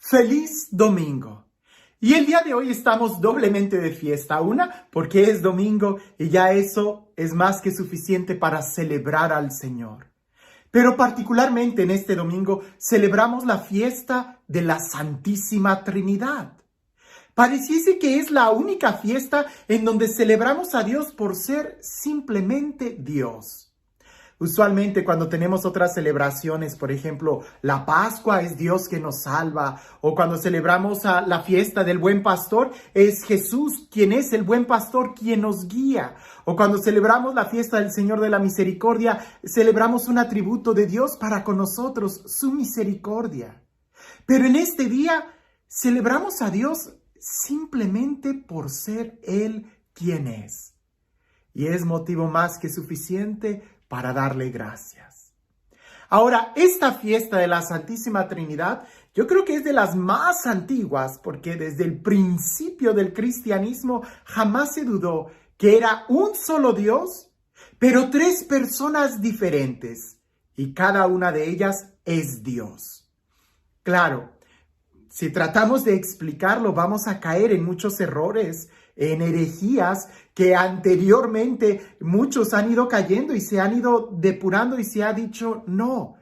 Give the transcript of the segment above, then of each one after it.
Feliz domingo. Y el día de hoy estamos doblemente de fiesta. Una, porque es domingo y ya eso es más que suficiente para celebrar al Señor. Pero particularmente en este domingo celebramos la fiesta de la Santísima Trinidad. Pareciese que es la única fiesta en donde celebramos a Dios por ser simplemente Dios. Usualmente cuando tenemos otras celebraciones, por ejemplo, la Pascua es Dios que nos salva, o cuando celebramos la fiesta del Buen Pastor, es Jesús quien es el Buen Pastor quien nos guía, o cuando celebramos la fiesta del Señor de la Misericordia, celebramos un atributo de Dios para con nosotros, su misericordia. Pero en este día celebramos a Dios simplemente por ser Él quien es. Y es motivo más que suficiente para darle gracias. Ahora, esta fiesta de la Santísima Trinidad, yo creo que es de las más antiguas, porque desde el principio del cristianismo jamás se dudó que era un solo Dios, pero tres personas diferentes, y cada una de ellas es Dios. Claro, si tratamos de explicarlo, vamos a caer en muchos errores, en herejías que anteriormente muchos han ido cayendo y se han ido depurando y se ha dicho, no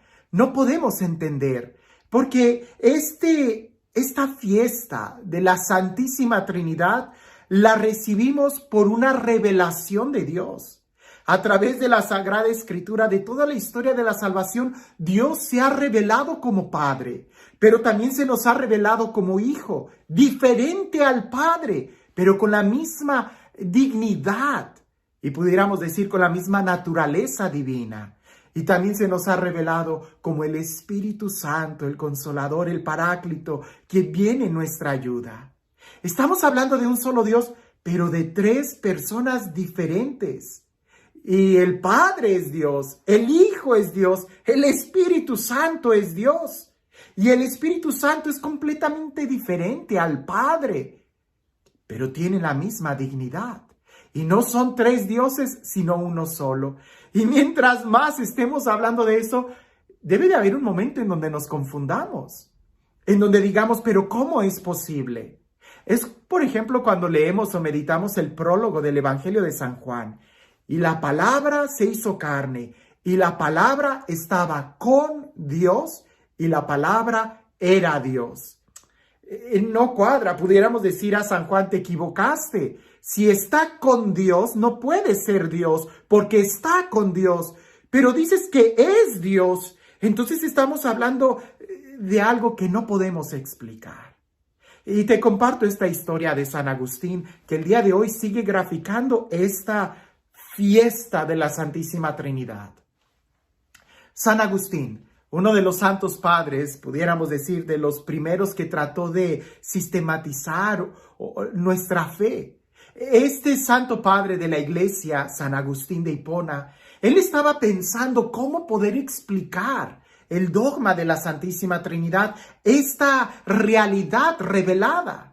podemos entender, porque esta fiesta de la Santísima Trinidad la recibimos por una revelación de Dios. A través de la Sagrada Escritura, de toda la historia de la salvación, Dios se ha revelado como Padre, pero también se nos ha revelado como Hijo, diferente al Padre, pero con la misma dignidad y pudiéramos decir con la misma naturaleza divina. Y también se nos ha revelado como el Espíritu Santo, el Consolador, el Paráclito, que viene en nuestra ayuda. Estamos hablando de un solo Dios, pero de tres personas diferentes. Y el Padre es Dios, el Hijo es Dios, el Espíritu Santo es Dios. Y el Espíritu Santo es completamente diferente al Padre, pero tiene la misma dignidad. Y no son tres dioses, sino uno solo. Y mientras más estemos hablando de eso, debe de haber un momento en donde nos confundamos, en donde digamos, pero ¿cómo es posible? Es, por ejemplo, cuando leemos o meditamos el prólogo del Evangelio de San Juan. Y la palabra se hizo carne, y la palabra estaba con Dios, y la palabra era Dios. No cuadra, pudiéramos decir a San Juan, te equivocaste. Si está con Dios, no puede ser Dios, porque está con Dios. Pero dices que es Dios, entonces estamos hablando de algo que no podemos explicar. Y te comparto esta historia de San Agustín, que el día de hoy sigue graficando esta fiesta de la Santísima Trinidad. San Agustín, uno de los santos padres, pudiéramos decir, de los primeros que trató de sistematizar nuestra fe. Este santo padre de la iglesia, San Agustín de Hipona, él estaba pensando cómo poder explicar el dogma de la Santísima Trinidad, esta realidad revelada.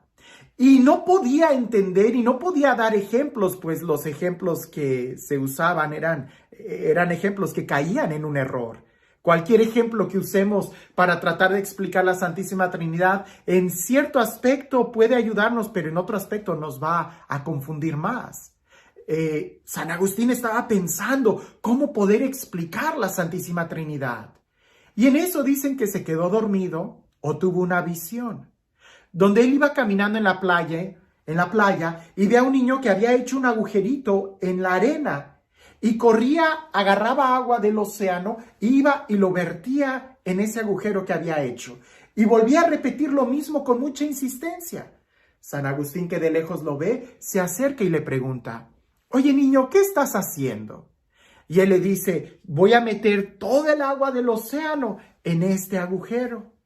Y no podía entender y no podía dar ejemplos, pues los ejemplos que se usaban eran ejemplos que caían en un error. Cualquier ejemplo que usemos para tratar de explicar la Santísima Trinidad, en cierto aspecto puede ayudarnos, pero en otro aspecto nos va a confundir más. San Agustín estaba pensando cómo poder explicar la Santísima Trinidad. Y en eso dicen que se quedó dormido o tuvo una visión, donde él iba caminando en la playa y ve a un niño que había hecho un agujerito en la arena y corría, agarraba agua del océano, iba y lo vertía en ese agujero que había hecho. Y volvía a repetir lo mismo con mucha insistencia. San Agustín, que de lejos lo ve, se acerca y le pregunta, oye niño, ¿qué estás haciendo? Y él le dice, voy a meter toda el agua del océano en este agujero.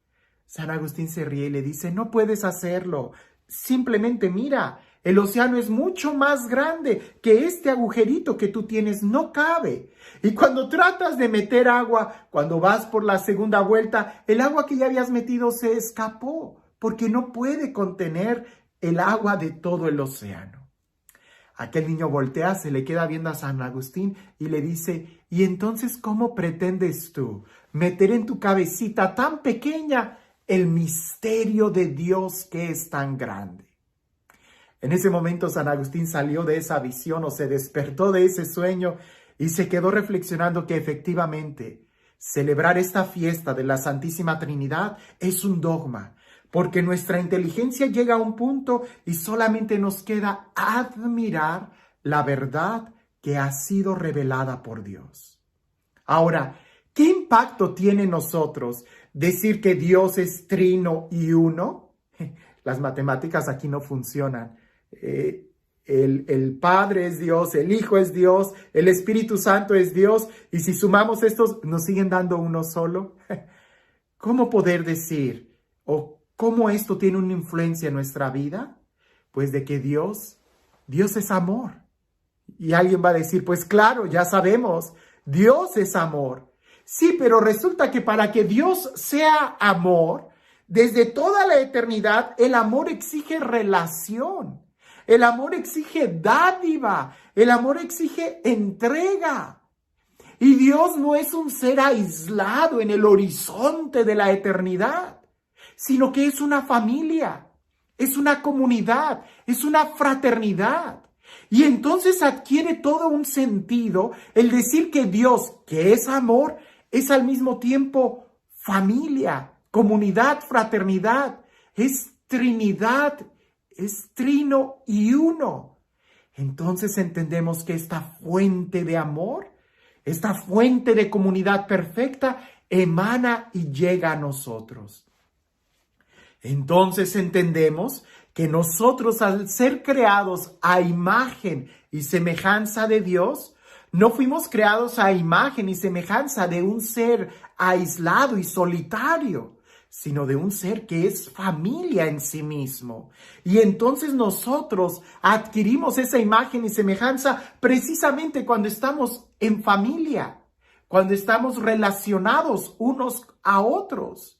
San Agustín se ríe y le dice, no puedes hacerlo, simplemente mira, el océano es mucho más grande que este agujerito que tú tienes, no cabe. Y cuando tratas de meter agua, cuando vas por la segunda vuelta, el agua que ya habías metido se escapó, porque no puede contener el agua de todo el océano. Aquel niño voltea, se le queda viendo a San Agustín y le dice, ¿y entonces cómo pretendes tú meter en tu cabecita tan pequeña el misterio de Dios que es tan grande. En ese momento San Agustín salió de esa visión o se despertó de ese sueño y se quedó reflexionando que efectivamente celebrar esta fiesta de la Santísima Trinidad es un dogma, porque nuestra inteligencia llega a un punto y solamente nos queda admirar la verdad que ha sido revelada por Dios. Ahora, ¿qué impacto tiene en nosotros decir que Dios es trino y uno? Las matemáticas aquí no funcionan. El Padre es Dios, el Hijo es Dios, el Espíritu Santo es Dios, y si sumamos estos, ¿nos siguen dando uno solo? ¿Cómo poder decir o cómo esto tiene una influencia en nuestra vida? Pues de que Dios es amor. Y alguien va a decir, pues claro, ya sabemos, Dios es amor. Sí, pero resulta que para que Dios sea amor, desde toda la eternidad, el amor exige relación. El amor exige dádiva. El amor exige entrega. Y Dios no es un ser aislado en el horizonte de la eternidad, sino que es una familia, es una comunidad, es una fraternidad. Y entonces adquiere todo un sentido el decir que Dios, que es amor, es al mismo tiempo familia, comunidad, fraternidad, es Trinidad, es trino y uno. Entonces entendemos que esta fuente de amor, esta fuente de comunidad perfecta, emana y llega a nosotros. Entonces entendemos que nosotros, al ser creados a imagen y semejanza de Dios, no fuimos creados a imagen y semejanza de un ser aislado y solitario, sino de un ser que es familia en sí mismo. Y entonces nosotros adquirimos esa imagen y semejanza precisamente cuando estamos en familia, cuando estamos relacionados unos a otros.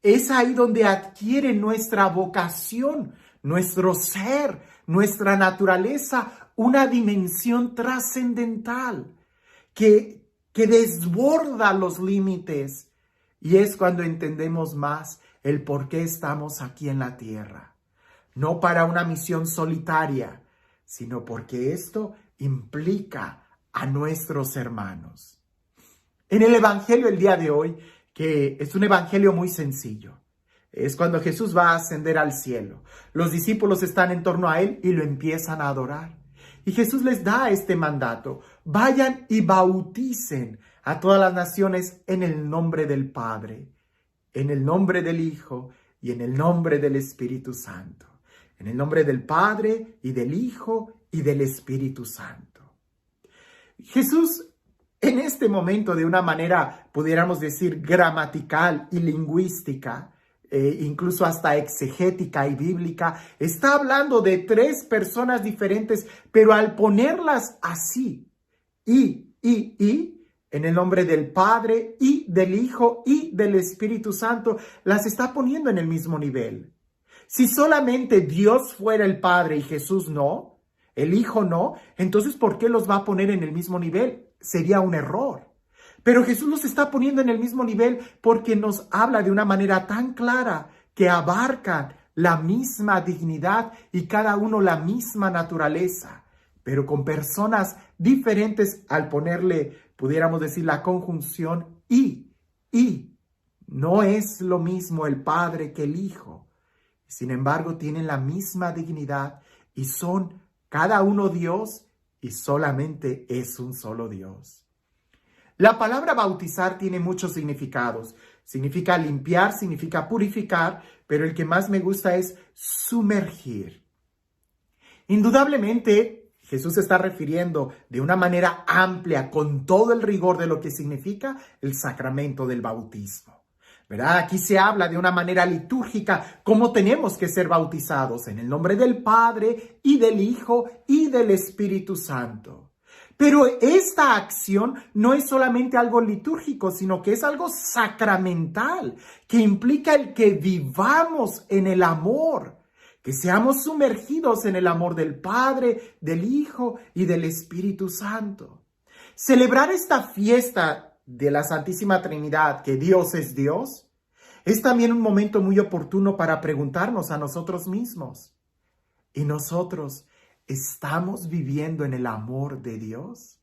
Es ahí donde adquiere nuestra vocación, nuestro ser, nuestra naturaleza, una dimensión trascendental que desborda los límites. Y es cuando entendemos más el por qué estamos aquí en la tierra. No para una misión solitaria, sino porque esto implica a nuestros hermanos. En el Evangelio el día de hoy, que es un evangelio muy sencillo, es cuando Jesús va a ascender al cielo. Los discípulos están en torno a él y lo empiezan a adorar. Y Jesús les da este mandato: vayan y bauticen a todas las naciones en el nombre del Padre, en el nombre del Hijo y en el nombre del Espíritu Santo. En el nombre del Padre y del Hijo y del Espíritu Santo. Jesús, en este momento, de una manera, pudiéramos decir, gramatical y lingüística, incluso hasta exegética y bíblica, está hablando de tres personas diferentes, pero al ponerlas así, en el nombre del Padre y del Hijo y del Espíritu Santo, las está poniendo en el mismo nivel. Si solamente Dios fuera el Padre y Jesús no, el Hijo no, entonces ¿por qué los va a poner en el mismo nivel? Sería un error. Pero Jesús los está poniendo en el mismo nivel porque nos habla de una manera tan clara que abarcan la misma dignidad y cada uno la misma naturaleza, pero con personas diferentes al ponerle, pudiéramos decir, la conjunción y. No es lo mismo el Padre que el Hijo. Sin embargo, tienen la misma dignidad y son cada uno Dios y solamente es un solo Dios. La palabra bautizar tiene muchos significados. Significa limpiar, significa purificar, pero el que más me gusta es sumergir. Indudablemente, Jesús se está refiriendo de una manera amplia, con todo el rigor de lo que significa el sacramento del bautismo. ¿Verdad? Aquí se habla de una manera litúrgica cómo tenemos que ser bautizados, en el nombre del Padre y del Hijo y del Espíritu Santo. Pero esta acción no es solamente algo litúrgico, sino que es algo sacramental, que implica el que vivamos en el amor, que seamos sumergidos en el amor del Padre, del Hijo y del Espíritu Santo. Celebrar esta fiesta de la Santísima Trinidad, que Dios es Dios, Es también un momento muy oportuno para preguntarnos a nosotros mismos, ¿y nosotros estamos viviendo en el amor de Dios?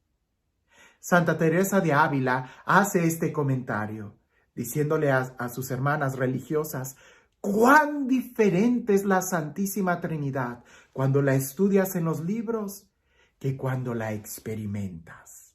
Santa Teresa de Ávila hace este comentario, diciéndole a sus hermanas religiosas, cuán diferente es la Santísima Trinidad cuando la estudias en los libros que cuando la experimentas.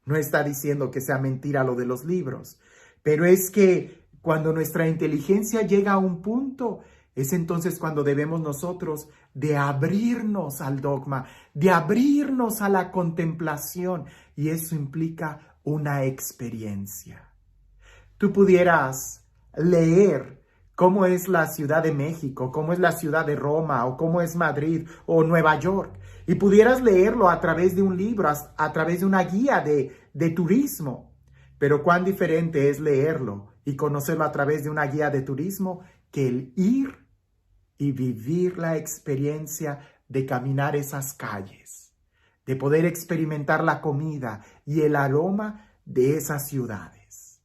No está diciendo que sea mentira lo de los libros, pero es que cuando nuestra inteligencia llega a un punto, es entonces cuando debemos nosotros de abrirnos al dogma, de abrirnos a la contemplación, y eso implica una experiencia. Tú pudieras leer cómo es la Ciudad de México, cómo es la ciudad de Roma, o cómo es Madrid o Nueva York, y pudieras leerlo a través de un libro, a través de una guía de turismo. Pero cuán diferente es leerlo y conocerlo a través de una guía de turismo que el ir y vivir la experiencia de caminar esas calles, de poder experimentar la comida y el aroma de esas ciudades.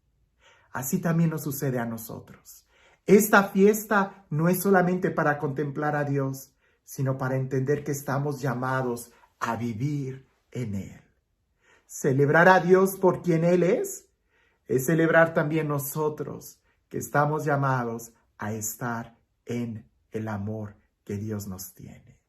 Así también nos sucede a nosotros. Esta fiesta no es solamente para contemplar a Dios, sino para entender que estamos llamados a vivir en Él. Celebrar a Dios por quien Él es celebrar también nosotros que estamos llamados a estar en el amor que Dios nos tiene.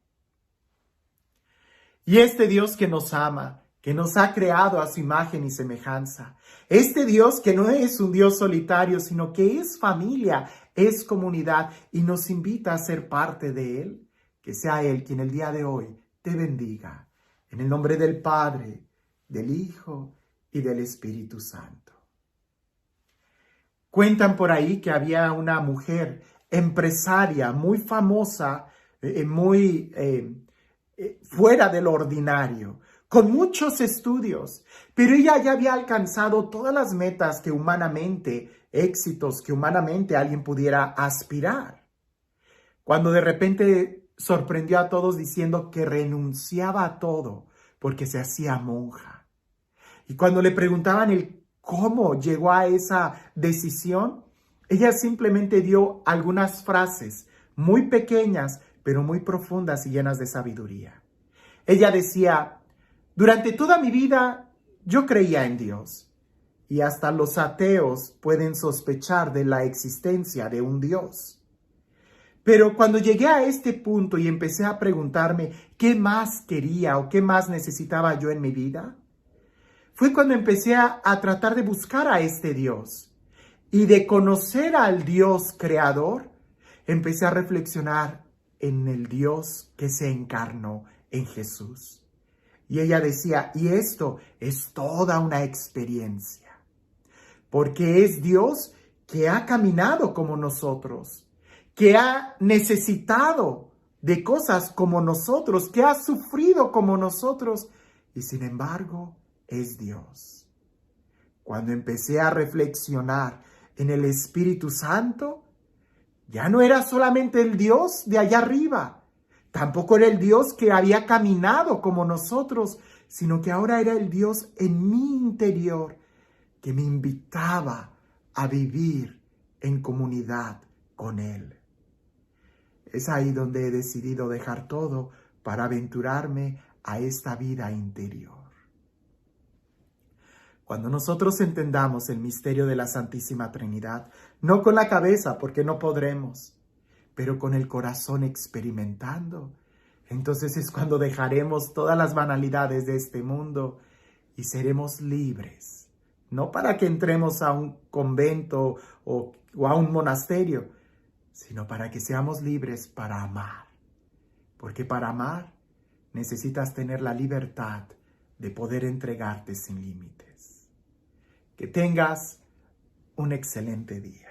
Y este Dios que nos ama, que nos ha creado a su imagen y semejanza, este Dios que no es un Dios solitario, sino que es familia, es comunidad y nos invita a ser parte de Él, que sea Él quien el día de hoy te bendiga. En el nombre del Padre, del Hijo y del Espíritu Santo. Cuentan por ahí que había una mujer empresaria muy famosa, muy fuera del ordinario, con muchos estudios, pero ella ya había alcanzado todas las metas que humanamente, éxitos que humanamente alguien pudiera aspirar. Cuando de repente sorprendió a todos diciendo que renunciaba a todo porque se hacía monja. Y cuando le preguntaban cómo llegó a esa decisión, ella simplemente dio algunas frases muy pequeñas, pero muy profundas y llenas de sabiduría. Ella decía, durante toda mi vida yo creía en Dios, y hasta los ateos pueden sospechar de la existencia de un Dios. Pero cuando llegué a este punto y empecé a preguntarme qué más quería o qué más necesitaba yo en mi vida, fue cuando empecé a tratar de buscar a este Dios. Y de conocer al Dios creador, empecé a reflexionar en el Dios que se encarnó en Jesús. Y ella decía, y esto es toda una experiencia. Porque es Dios que ha caminado como nosotros, que ha necesitado de cosas como nosotros, que ha sufrido como nosotros, y sin embargo, es Dios. Cuando empecé a reflexionar en el Espíritu Santo, ya no era solamente el Dios de allá arriba, tampoco era el Dios que había caminado como nosotros, sino que ahora era el Dios en mi interior que me invitaba a vivir en comunidad con Él. Es ahí donde he decidido dejar todo para aventurarme a esta vida interior. Cuando nosotros entendamos el misterio de la Santísima Trinidad, no con la cabeza porque no podremos, pero con el corazón experimentando, entonces es cuando dejaremos todas las banalidades de este mundo y seremos libres. No para que entremos a un convento o a un monasterio, sino para que seamos libres para amar. Porque para amar necesitas tener la libertad de poder entregarte sin límites. Que tengas un excelente día.